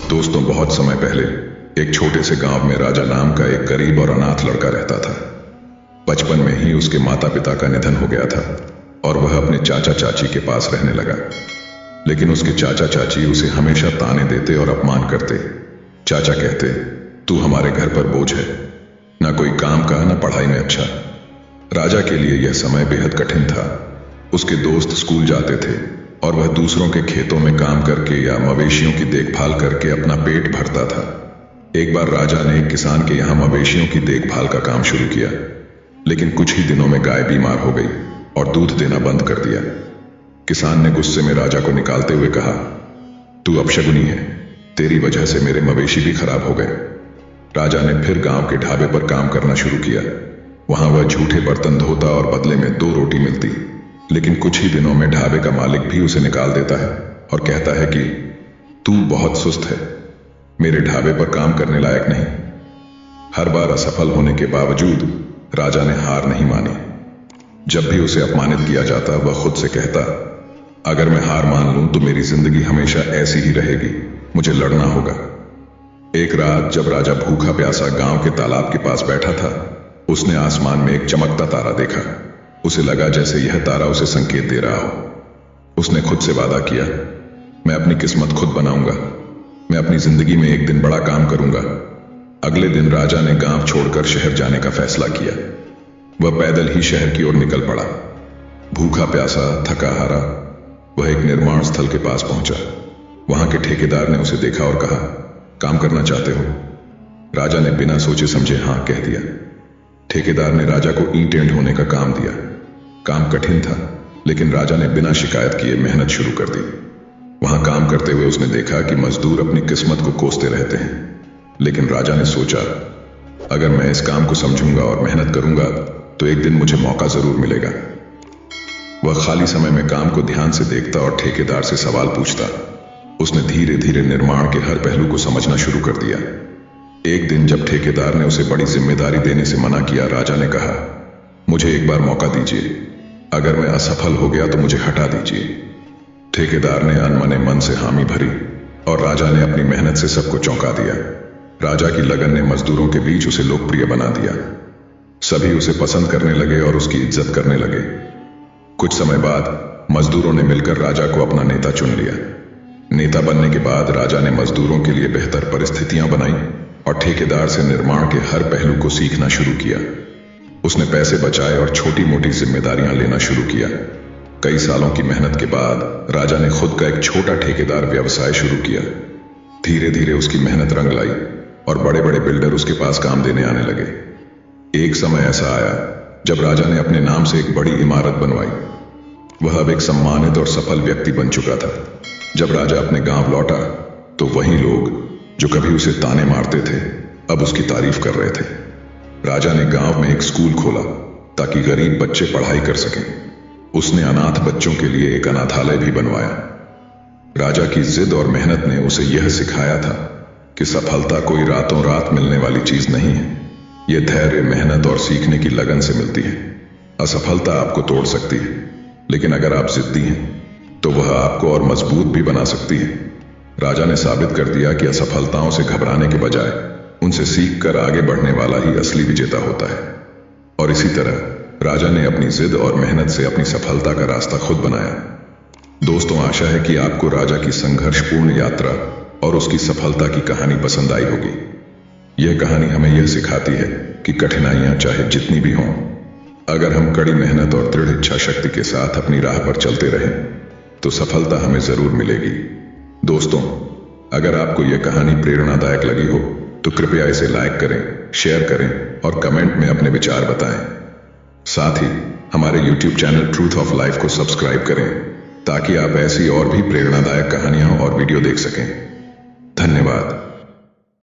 दोस्तों, बहुत समय पहले एक छोटे से गांव में राजा नाम का एक गरीब और अनाथ लड़का रहता था। बचपन में ही उसके माता पिता का निधन हो गया था और वह अपने चाचा चाची के पास रहने लगा। लेकिन उसके चाचा चाची उसे हमेशा ताने देते और अपमान करते। चाचा कहते, तू हमारे घर पर बोझ है, ना कोई काम का ना पढ़ाई में अच्छा। राजा के लिए यह समय बेहद कठिन था। उसके दोस्त स्कूल जाते थे और वह दूसरों के खेतों में काम करके या मवेशियों की देखभाल करके अपना पेट भरता था। एक बार राजा ने एक किसान के यहाँ मवेशियों की देखभाल का काम शुरू किया, लेकिन कुछ ही दिनों में गाय बीमार हो गई और दूध देना बंद कर दिया। किसान ने गुस्से में राजा को निकालते हुए कहा, तू अपशगुनी है, तेरी वजह से मेरे मवेशी भी खराब हो गए। राजा ने फिर गांव के ढाबे पर काम करना शुरू किया। वहां वह झूठे बर्तन धोता और बदले में 2 रोटी मिलती। लेकिन कुछ ही दिनों में ढाबे का मालिक भी उसे निकाल देता है और कहता है कि तू बहुत सुस्त है, मेरे ढाबे पर काम करने लायक नहीं। हर बार असफल होने के बावजूद राजा ने हार नहीं मानी। जब भी उसे अपमानित किया जाता वह खुद से कहता, अगर मैं हार मान लूं तो मेरी जिंदगी हमेशा ऐसी ही रहेगी, मुझे लड़ना होगा। एक रात जब राजा भूखा प्यासा गांव के तालाब के पास बैठा था, उसने आसमान में एक चमकता तारा देखा। उसे लगा जैसे यह तारा उसे संकेत दे रहा हो। उसने खुद से वादा किया, मैं अपनी किस्मत खुद बनाऊंगा, मैं अपनी जिंदगी में एक दिन बड़ा काम करूंगा। अगले दिन राजा ने गांव छोड़कर शहर जाने का फैसला किया। वह पैदल ही शहर की ओर निकल पड़ा। भूखा प्यासा, थका हारा, वह एक निर्माण स्थल के पास पहुंचा। वहां के ठेकेदार ने उसे देखा और कहा, काम करना चाहते हो? राजा ने बिना सोचे समझे हां कह दिया। ठेकेदार ने राजा को ईंटें ढोने का काम दिया। काम कठिन था, लेकिन राजा ने बिना शिकायत किए मेहनत शुरू कर दी। वहां काम करते हुए उसने देखा कि मजदूर अपनी किस्मत को कोसते रहते हैं। लेकिन राजा ने सोचा, अगर मैं इस काम को समझूंगा और मेहनत करूंगा तो एक दिन मुझे मौका जरूर मिलेगा। वह खाली समय में काम को ध्यान से देखता और ठेकेदार से सवाल पूछता। उसने धीरे धीरे निर्माण के हर पहलू को समझना शुरू कर दिया। एक दिन जब ठेकेदार ने उसे बड़ी जिम्मेदारी देने से मना किया, राजा ने कहा, मुझे एक बार मौका दीजिए, अगर मैं असफल हो गया तो मुझे हटा दीजिए। ठेकेदार ने अनमने मन से हामी भरी और राजा ने अपनी मेहनत से सबको चौंका दिया। राजा की लगन ने मजदूरों के बीच उसे लोकप्रिय बना दिया। सभी उसे पसंद करने लगे और उसकी इज्जत करने लगे। कुछ समय बाद मजदूरों ने मिलकर राजा को अपना नेता चुन लिया। नेता बनने के बाद राजा ने मजदूरों के लिए बेहतर परिस्थितियां बनाई और ठेकेदार से निर्माण के हर पहलू को सीखना शुरू किया। उसने पैसे बचाए और छोटी मोटी जिम्मेदारियां लेना शुरू किया। कई सालों की मेहनत के बाद राजा ने खुद का एक छोटा ठेकेदार व्यवसाय शुरू किया। धीरे धीरे उसकी मेहनत रंग लाई और बड़े बड़े बिल्डर उसके पास काम देने आने लगे। एक समय ऐसा आया जब राजा ने अपने नाम से एक बड़ी इमारत बनवाई। वह अब एक सम्मानित और सफल व्यक्ति बन चुका था। जब राजा अपने गांव लौटा तो वही लोग जो कभी उसे ताने मारते थे अब उसकी तारीफ कर रहे थे। राजा ने गांव में एक स्कूल खोला ताकि गरीब बच्चे पढ़ाई कर सकें। उसने अनाथ बच्चों के लिए एक अनाथालय भी बनवाया। राजा की जिद और मेहनत ने उसे यह सिखाया था कि सफलता कोई रातों रात मिलने वाली चीज नहीं है। यह धैर्य, मेहनत और सीखने की लगन से मिलती है। असफलता आपको तोड़ सकती है, लेकिन अगर आप जिद्दी हैं तो वह आपको और मजबूत भी बना सकती है। राजा ने साबित कर दिया कि असफलताओं से घबराने के बजाय उनसे सीखकर आगे बढ़ने वाला ही असली विजेता होता है। और इसी तरह राजा ने अपनी जिद और मेहनत से अपनी सफलता का रास्ता खुद बनाया। दोस्तों, आशा है कि आपको राजा की संघर्षपूर्ण यात्रा और उसकी सफलता की कहानी पसंद आई होगी। यह कहानी हमें यह सिखाती है कि कठिनाइयां चाहे जितनी भी हों, अगर हम कड़ी मेहनत और दृढ़ इच्छा शक्ति के साथ अपनी राह पर चलते रहें तो सफलता हमें जरूर मिलेगी। दोस्तों, अगर आपको यह कहानी प्रेरणादायक लगी हो तो कृपया इसे लाइक करें, शेयर करें और कमेंट में अपने विचार बताएं। साथ ही हमारे YouTube channel truth of life को सब्सक्राइब करें ताकि आप ऐसी और भी प्रेरणादायक कहानियां और वीडियो देख सकें। धन्यवाद।